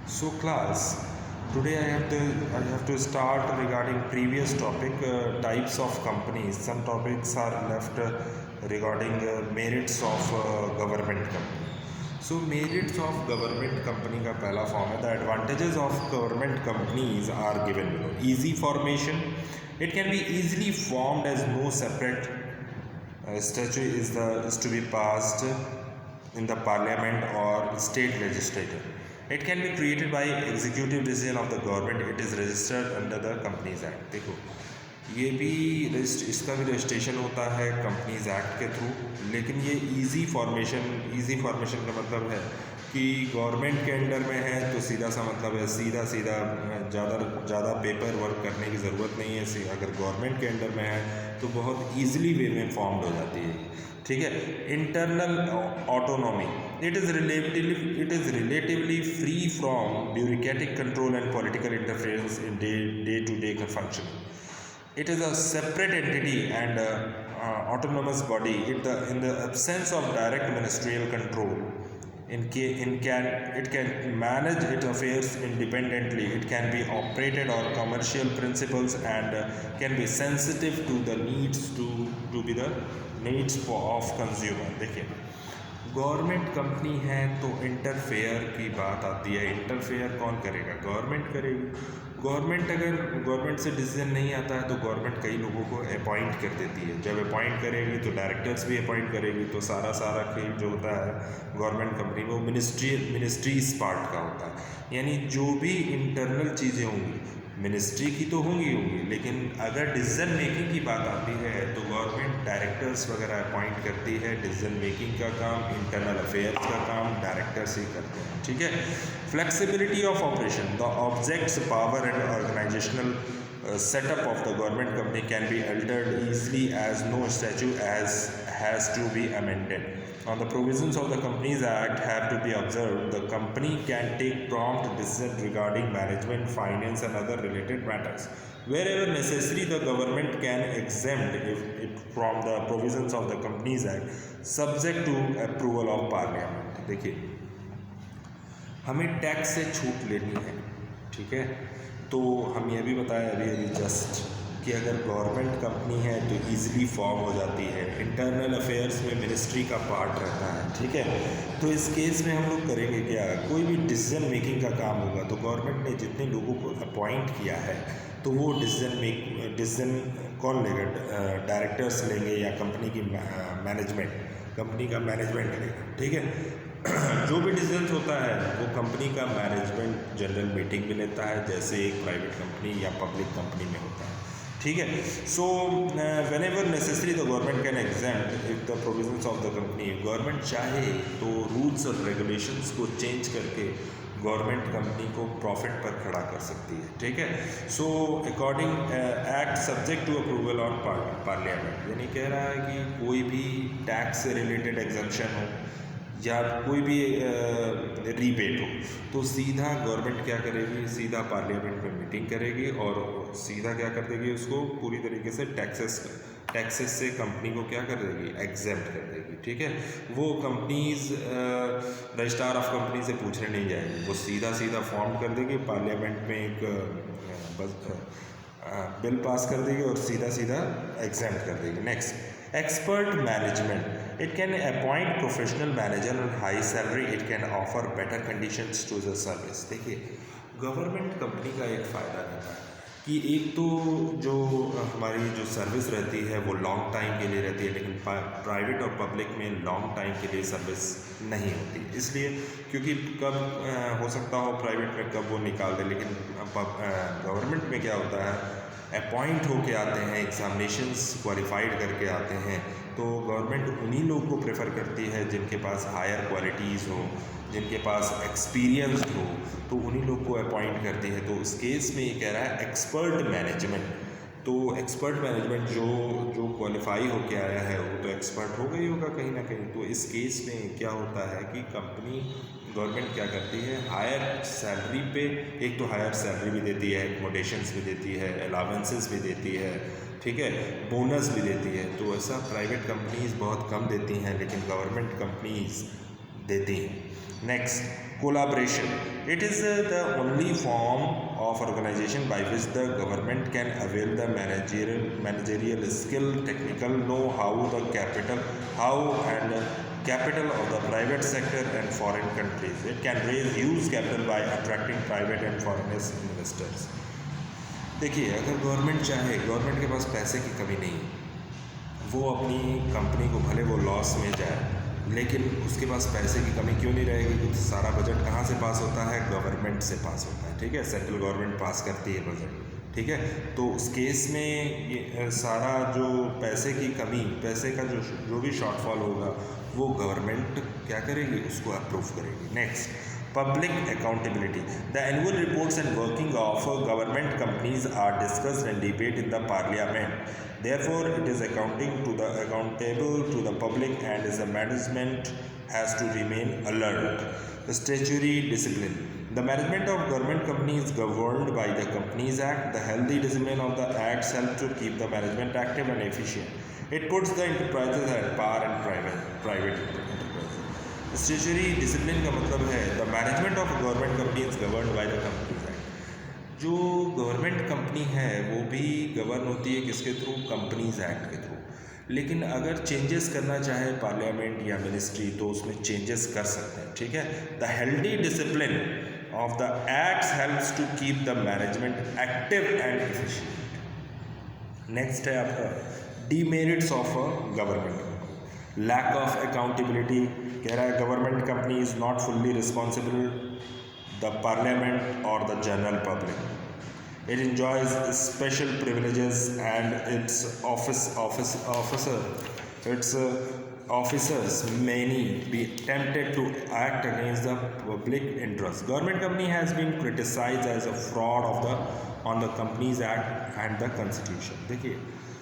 So class, today I have to start regarding previous topic, types of companies. Some topics are left regarding merits of government company. So merits of government company का पहला form है, the advantages of government companies are given below. Easy formation, it can be easily formed as no separate statute is to be passed in the parliament or state legislature. It can be created by executive decision of the government. It is registered under the Companies Act. देखो ये भी इसका भी registration होता है companies act के through, लेकिन ये इजी फॉर्मेशन का मतलब है कि गवर्नमेंट के अंडर में है तो सीधा सा मतलब है सीधा ज़्यादा पेपर वर्क करने की ज़रूरत नहीं है। अगर गवर्नमेंट के अंडर में है तो बहुत ईजिली वे में फॉर्म्ड हो जाती है, ठीक है। Internal autonomy, it is relatively free from bureaucratic control and political interference in day to day function. It is a separate entity and autonomous body. In the absence of direct ministerial control, it can manage its affairs independently. It can be operated on commercial principles and can be sensitive to the needs of consumer. देखिए government company है तो interfere की बात आती है। Interfere कौन करेगा? Government करेगी। गवर्नमेंट से डिसीजन नहीं आता है तो गवर्नमेंट कई लोगों को अपॉइंट कर देती है। जब अपॉइंट करेगी तो डायरेक्टर्स भी अपॉइंट करेगी, तो सारा खेल जो होता है गवर्नमेंट कंपनी वो मिनिस्ट्रीज पार्ट का होता है। यानी जो भी इंटरनल चीज़ें होंगी मिनिस्ट्री की तो होंगी, लेकिन अगर डिसीजन मेकिंग की बात आती है तो गवर्नमेंट डायरेक्टर्स वगैरह अपॉइंट करती है। डिसीजन मेकिंग का काम, इंटरनल अफेयर्स का काम डायरेक्टर्स ही करते हैं, ठीक है। Flexibility of operation, the objects, power and organisational setup of the government company can be altered easily as no statute has to be amended. On the provisions of the Companies Act have to be observed. The company can take prompt decision regarding management, finance and other related matters. Wherever necessary, the government can exempt it from the provisions of the Companies Act subject to approval of Parliament. देखिए हमें tax से छूट लेनी है, ठीक है। तो हम ये भी बताया अभी जस्ट कि अगर गवर्नमेंट कंपनी है तो ईज़िली फॉर्म हो जाती है। इंटरनल अफेयर्स में मिनिस्ट्री का पार्ट रहता है, ठीक है। तो इस केस में हम लोग करेंगे क्या? कोई भी डिसीजन मेकिंग का काम होगा तो गवर्नमेंट ने जितने लोगों को अपॉइंट किया है तो वो डिसीजन कौन लेगा? डायरेक्टर्स लेंगे या कंपनी का मैनेजमेंट लेगा, ठीक है। जो भी डिसीजन होता है वो कंपनी का मैनेजमेंट जनरल मीटिंग में लेता है, जैसे एक प्राइवेट कंपनी या पब्लिक कंपनी में होता है, ठीक है। So whenever necessary the government can exempt if the provisions of the company. Government चाहे तो रूल्स और रेगुलेशंस को चेंज करके गवर्नमेंट कंपनी को प्रॉफिट पर खड़ा कर सकती है, ठीक है। So according act subject to approval on parliament, यानी कह रहा है कि कोई भी टैक्स से रिलेटेड एग्जम्पशन हो या कोई भी रीबेट हो तो सीधा गवर्नमेंट क्या करेगी? सीधा पार्लियामेंट में मीटिंग करेगी और सीधा क्या कर देगी? उसको पूरी तरीके से टैक्सेस से कंपनी को क्या कर देगी? एग्जेम्प्ट कर देगी, ठीक है। वो कंपनीज रजिस्ट्रार ऑफ कंपनी से पूछने नहीं जाएगी, वो सीधा फॉर्म कर देगी, पार्लियामेंट में एक बिल पास कर देगी और सीधा एग्जेम्प्ट कर देगी। Next, expert management, it can appoint professional manager on high salary. It can offer better conditions to the service. देखिए गवर्नमेंट कंपनी का एक फ़ायदा रहता है कि एक तो जो हमारी जो सर्विस रहती है वो लॉन्ग टाइम के लिए रहती है, लेकिन प्राइवेट और पब्लिक में लॉन्ग टाइम के लिए सर्विस नहीं होती। इसलिए क्योंकि कब हो सकता हो प्राइवेट में कब वो निकाल दे, लेकिन गवर्नमेंट में क्या होता है? अपॉइंट होके आते हैं, एग्जामिनेशंस क्वालिफाइड करके आते हैं, तो गवर्नमेंट उन्हीं लोग को प्रेफर करती है जिनके पास हायर क्वालिटीज़ हो, जिनके पास एक्सपीरियंस हो, तो उन्हीं लोग को अपॉइंट करती है। तो उस केस में ये कह रहा है एक्सपर्ट मैनेजमेंट। तो एक्सपर्ट मैनेजमेंट जो क्वालिफाई होके आया है वो तो एक्सपर्ट हो गई होगा कहीं ना कहीं। तो इस केस में क्या होता है कि गवर्नमेंट क्या करती है? हायर सैलरी पे, एक तो हायर सैलरी भी देती है, एकोमोडेशंस भी देती है, अलावेंसेस भी देती है, ठीक है, बोनस भी देती है। तो ऐसा प्राइवेट कंपनीज बहुत कम देती हैं, लेकिन गवर्नमेंट कंपनीज देती हैं। Next, collaboration, it is the only form of organisation by which the government can avail the managerial skill, technical know how, the capital of the private sector and foreign countries. It can raise huge capital by attracting private and foreign investors. देखिए, अगर government चाहे, government के पास पैसे की कमी नहीं, वो अपनी कंपनी को भले वो लॉस में जाए, लेकिन उसके पास पैसे की कमी क्यों नहीं रहेगी? क्योंकि सारा बजट कहाँ से पास होता है? गवर्नमेंट से पास होता है, ठीक है। सेंट्रल गवर्नमेंट पास करती है बजट, ठीक है। तो उस केस में ये सारा जो पैसे की कमी, पैसे का जो भी शॉर्टफॉल होगा, वो गवर्नमेंट क्या करेगी? उसको अप्रूव करेगी। Next, public accountability, the annual reports and working of government companies are discussed and debate in the parliament, therefore it is accountable to the public and the management has to remain alert. The statutory discipline, the management of government companies is governed by the Companies Act. The healthy discipline of the acts help to keep the management active and efficient. It puts the enterprises at par and private enterprises. Statutory discipline का मतलब है the management of government companies is governed by the Companies Act. जो government company है वो भी govern होती है किसके थ्रू? कंपनीज एक्ट के थ्रू। लेकिन अगर चेंजेस करना चाहे पार्लियामेंट या मिनिस्ट्री तो उसमें चेंजेस कर सकते हैं, ठीक है। The healthy discipline of the acts helps to keep the management active and efficient. Next है आपका demerits of government, lack of accountability. कह रहा है government company is not fully responsible the parliament or the general public. It enjoys special privileges and its officers many be tempted to act against the public interest. Government company has been criticized as a fraud on the Companies Act and the Constitution. देखिए,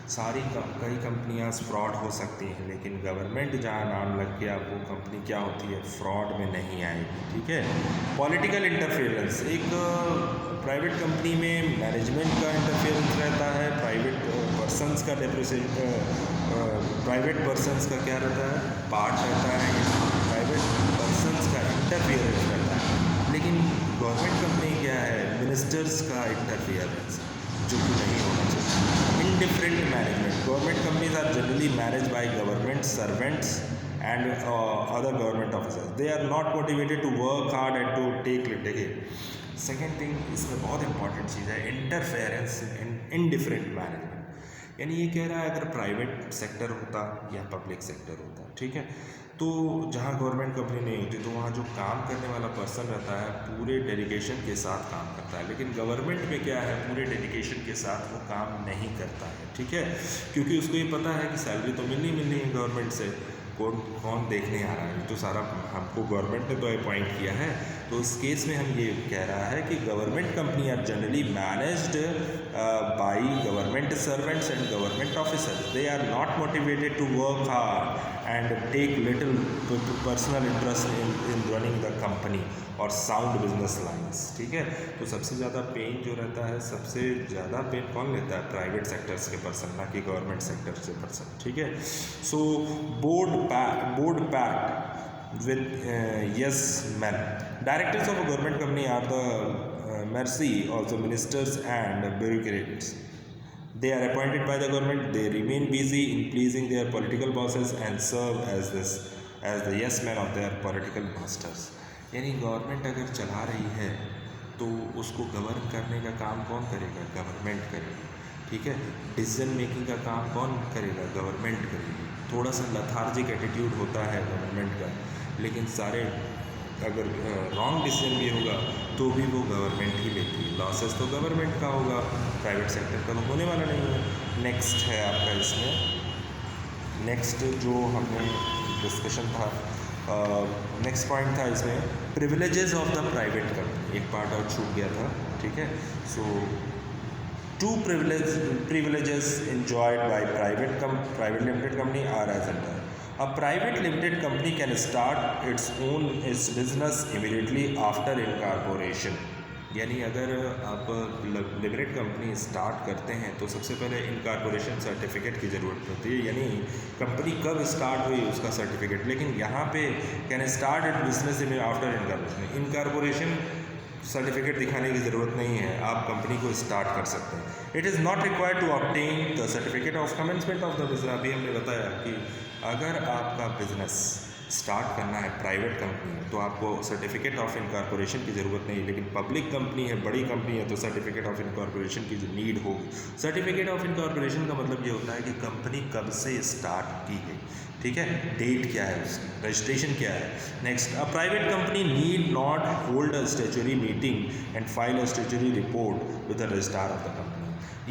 कई कंपनियां fraud हो सकती हैं, लेकिन government जहां नाम लग गया वो कंपनी क्या होती है? फ्रॉड में नहीं आएगी, ठीक है। पॉलिटिकल इंटरफेरेंस, एक प्राइवेट कंपनी में मैनेजमेंट का इंटरफेरेंस रहता है, प्राइवेट पर्सनस का क्या रहता है? पार्ट रहता है, प्राइवेट पर्सनस का इंटरफेरेंस रहता है। लेकिन गवर्नमेंट कंपनी क्या है? मिनिस्टर्स का इंटरफेरेंस, जो कि नहीं होना चाहिए। Indifferent management, government companies are generally managed by government servants and other government officers. They are not motivated to work hard and to take litigation. Second thing, इसमें बहुत इंपॉर्टेंट चीज़ है इंटरफेरेंस इन indifferent management। यानी ये कह रहा है अगर private sector होता या पब्लिक सेक्टर होता, ठीक है, तो जहाँ गवर्नमेंट कंपनी नहीं होती तो वहाँ जो काम करने वाला पर्सन रहता है पूरे डेडिकेशन के साथ काम करता है। लेकिन गवर्नमेंट में क्या है? पूरे डेडिकेशन के साथ वो काम नहीं करता है, ठीक है, क्योंकि उसको ये पता है कि सैलरी तो मिलनी है गवर्नमेंट से, कौन देखने आ रहा है? तो सारा हमको गवर्नमेंट ने तो अपॉइंट किया है। तो इस केस में हम ये कह रहा है कि government company are generally managed by government servants and government officers. They are not motivated to work hard and take little personal interest in running the company और sound business lines, ठीक है। तो सबसे ज़्यादा पेन जो रहता है, सबसे ज़्यादा पेन कौन लेता है? प्राइवेट सेक्टर्स के पर्सन, ना कि गवर्नमेंट सेक्टर से पर्सन, ठीक है। So board pact with yes men. Directors of a government company are the mercy of the ministers and bureaucrats. They are appointed by the government. They remain busy in pleasing their political bosses and serve as the yes men of their political masters. यानी government अगर चला रही है तो उसको govern करने का काम कौन करेगा? गवर्नमेंट करेगी, ठीक है। डिसीजन मेकिंग का काम कौन करेगा? गवर्नमेंट करेगी। थोड़ा सा लथार्जिक एटीट्यूड होता है गवर्नमेंट का, लेकिन सारे अगर रॉन्ग डिसीजन भी होगा तो भी वो गवर्नमेंट ही लेती है। लॉसेस तो गवर्नमेंट का होगा, प्राइवेट सेक्टर का तो होने वाला नहीं है। नेक्स्ट है आपका इसमें, नेक्स्ट जो हमने डिस्कशन था, नेक्स्ट पॉइंट था इसमें privileges of the private company. एक पार्ट और छूट गया था, ठीक है। सो two privileges enjoyed by private limited company are as under. A private limited company can start its business immediately after incorporation. यानी अगर आप लिमिटेड कंपनी स्टार्ट करते हैं तो सबसे पहले इनकॉर्पोरेशन सर्टिफिकेट की ज़रूरत होती है, यानी कंपनी कब स्टार्ट हुई उसका सर्टिफिकेट। लेकिन यहाँ पे कैन स्टार्ट इट बिजनेस में आफ्टर इनकॉर्पोरेशन। इनकॉर्पोरेशन सर्टिफिकेट दिखाने की ज़रूरत नहीं है, आप कंपनी को स्टार्ट कर सकते हैं। It is not required to obtain the certificate of commencement of the business. अभी हमने बताया कि अगर आपका बिजनेस स्टार्ट करना है प्राइवेट कंपनी तो आपको सर्टिफिकेट ऑफ इनकॉर्पोरेशन की ज़रूरत नहीं है, लेकिन पब्लिक कंपनी है, बड़ी कंपनी है, तो सर्टिफिकेट ऑफ इनकॉर्पोरेशन की जो नीड होगी। सर्टिफिकेट ऑफ इनकॉर्पोरेशन का मतलब ये होता है कि कंपनी कब से स्टार्ट की है, ठीक है, डेट क्या है उसकी, रजिस्ट्रेशन क्या है। Next, a private company need not hold a statutory meeting and file a statutory report with the registrar of the company.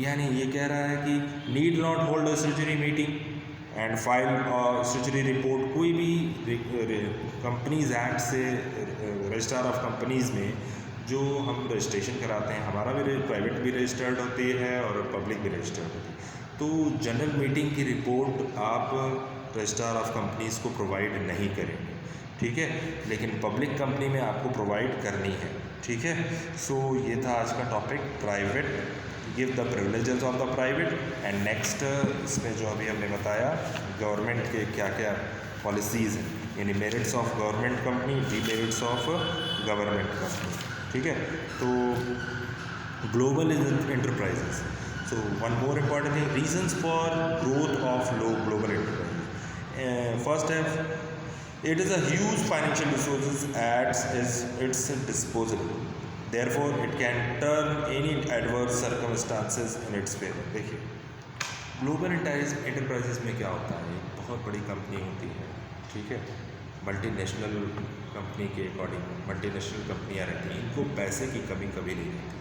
यानी ये कह रहा है कि need not hold a statutory meeting and file और स्टैट्यूटरी रिपोर्ट। कोई भी companies act से रजिस्ट्रार ऑफ कंपनीज़ में जो हम रजिस्ट्रेशन कराते हैं, हमारा भी प्राइवेट भी रजिस्टर्ड होती है और पब्लिक भी रजिस्टर्ड होती है, तो जनरल मीटिंग की रिपोर्ट आप रजिस्ट्रार ऑफ कंपनीज़ को प्रोवाइड नहीं करेंगे, ठीक है, लेकिन पब्लिक कंपनी में आपको प्रोवाइड करनी है, ठीक है। सो ये था आज का topic, private, give the privileges of the private. And next इसमें जो अभी हमने बताया गवर्नमेंट के क्या क्या पॉलिसीज़ हैं, यानी merits of government company, demerits of government company, ठीक है। तो global enterprises, so one more important thing, reasons for growth of global enterprises. First है, it is a huge financial resources at its disposal, therefore it can turn any adverse circumstances in its favor। देखिए global enterprises में क्या होता है, एक बहुत बड़ी company होती है, ठीक है, मल्टीनेशनल कंपनी के अकॉर्डिंग मल्टीनेशनल कंपनियां रहती हैं, इनको पैसे की कमी कभी नहीं रहती,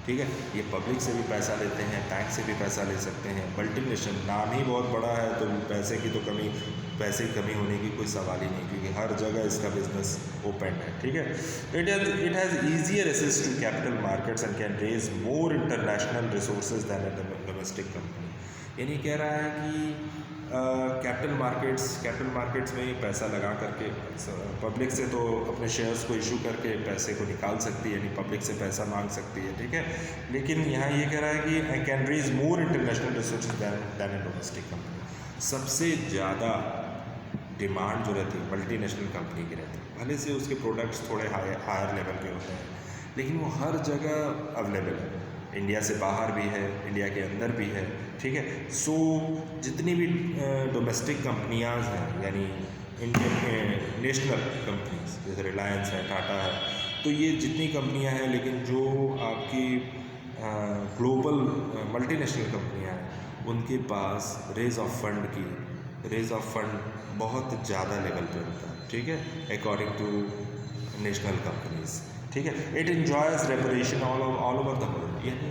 ठीक है। ये पब्लिक से भी पैसा लेते हैं, बैंक से भी पैसा ले सकते हैं, मल्टीनेशनल नाम ही बहुत बड़ा है तो पैसे की कमी होने की कोई सवाल ही नहीं, क्योंकि हर जगह इसका बिजनेस ओपन है, ठीक है। It has easier access to capital markets and can raise more international resources than a domestic company. यानी कह रहा है कि कैपिटल मार्केट्स में पैसा लगा करके पब्लिक से तो अपने शेयर्स को इशू करके पैसे को निकाल सकती है, यानी पब्लिक से पैसा मांग सकती है, ठीक है। लेकिन यहाँ ये कह रहा है कि I can raise more international resources than a domestic company. सबसे ज़्यादा डिमांड जो रहती है मल्टीनेशनल कंपनी की रहती है, भले से उसके प्रोडक्ट्स थोड़े हायर लेवल के होते हैं, लेकिन वो हर जगह अवेलेबल है, इंडिया से बाहर भी है, इंडिया के अंदर भी है, ठीक है। सो जितनी भी डोमेस्टिक कंपनियां हैं, यानी इंडियन नेशनल कंपनीज जैसे रिलायंस है, टाटा है, तो ये जितनी कंपनियां हैं, लेकिन जो आपकी ग्लोबल मल्टीनेशनल कंपनियां हैं उनके पास रेज ऑफ फंड बहुत ज़्यादा लेवल पे होता है, ठीक है, अकॉर्डिंग टू नेशनल कंपनीज, ठीक है। It enjoys reputation all over the world. यानी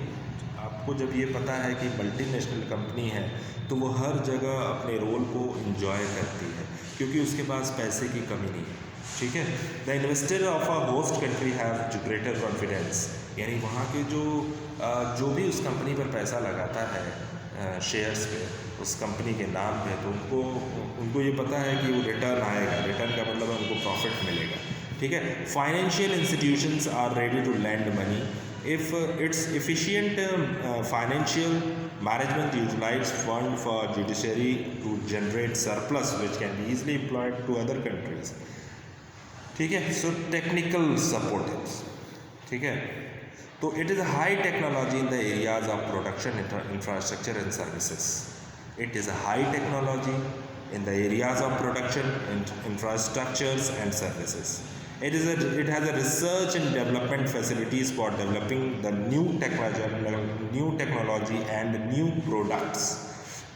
आपको जब ये पता है कि मल्टीनेशनल कंपनी है तो वो हर जगह अपने रोल को एंजॉय करती है, क्योंकि उसके पास पैसे की कमी नहीं है, ठीक है। The investor of a host country have greater confidence. यानी वहाँ के जो भी उस कंपनी पर पैसा लगाता है शेयर्स पे, उस कंपनी के नाम पे, तो उनको ये पता है कि वो रिटर्न आएगा, रिटर्न का मतलब है उनको प्रॉफिट मिलेगा, ठीक है। Financial institutions are ready to land money if it's efficient financial management utilise fund for judiciary to generate surplus which can be easily employed to other countries, ठीक है। सो टेक्निकल सपोर्ट, ठीक है। तो it is high technology in the areas of production infrastructure and services. It is a high technology in the areas of production and infrastructures and services. It has a research and development facilities for developing the new technology and new products.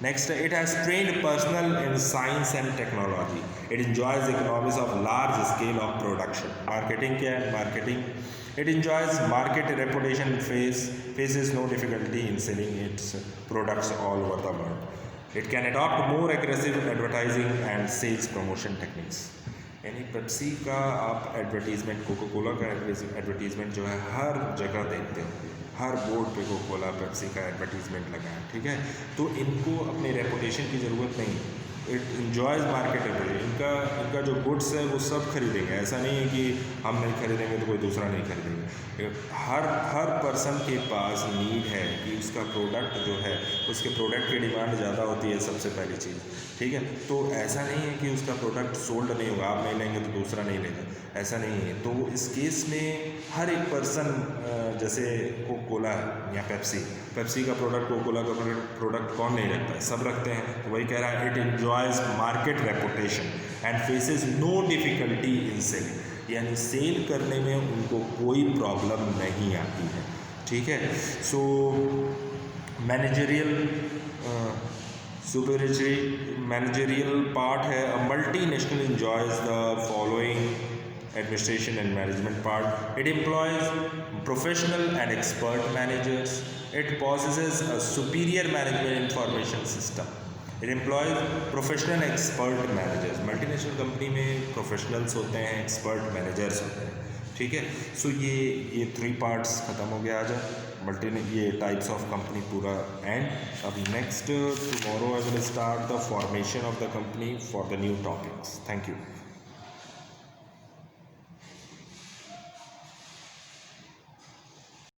Next, it has trained personnel in science and technology. It enjoys economies of large scale of production. Marketing क्या है? Marketing. It enjoys market reputation faces no difficulty in selling its products all over the world. It can adopt more aggressive advertising and sales promotion techniques. यानी Pepsi का आप advertisement, Coca Cola का advertisement जो है हर जगह देखते हो, हर board पे कोका कोला पेप्सी का एडवर्टीज़मेंट लगा है, ठीक है। तो इनको अपने रेपुटेशन की ज़रूरत नहीं, इट इन्जॉयज़ मार्केट रेपुटेशन। इनका जो गुड्स है वो सब खरीदेंगे, ऐसा नहीं है कि हम नहीं खरीदेंगे तो कोई दूसरा नहीं खरीदेंगे। हर पर्सन के पास नीड है कि उसका प्रोडक्ट जो है, उसके प्रोडक्ट की डिमांड ज़्यादा होती है सबसे पहली चीज़, ठीक है। तो ऐसा नहीं है कि उसका प्रोडक्ट सोल्ड नहीं होगा, आप नहीं लेंगे तो दूसरा नहीं लेगा, ऐसा नहीं है। तो इस केस में हर एक पर्सन, जैसे कोका कोला या पेप्सी का प्रोडक्ट, कोका कोला का प्रोडक्ट कौन नहीं रखता है, सब रखते हैं। तो वही कह रहा है, it enjoys market reputation and faces no difficulty in selling, यानी सेल करने में उनको कोई प्रॉब्लम नहीं आती है, ठीक है। So managerial superiority managerial part है, a multinational enjoys the following administration and management part. It employs professional and expert managers. It possesses a superior management information system. It employs professional and expert managers. Multinational company में professionals होते हैं, expert managers होते हैं, ठीक है। सो ये 3 parts ख़त्म हो गया आज ये टाइप्स ऑफ कंपनी पूरा एंड। अब next tomorrow I will start the formation of the company for the new topics. Thank you.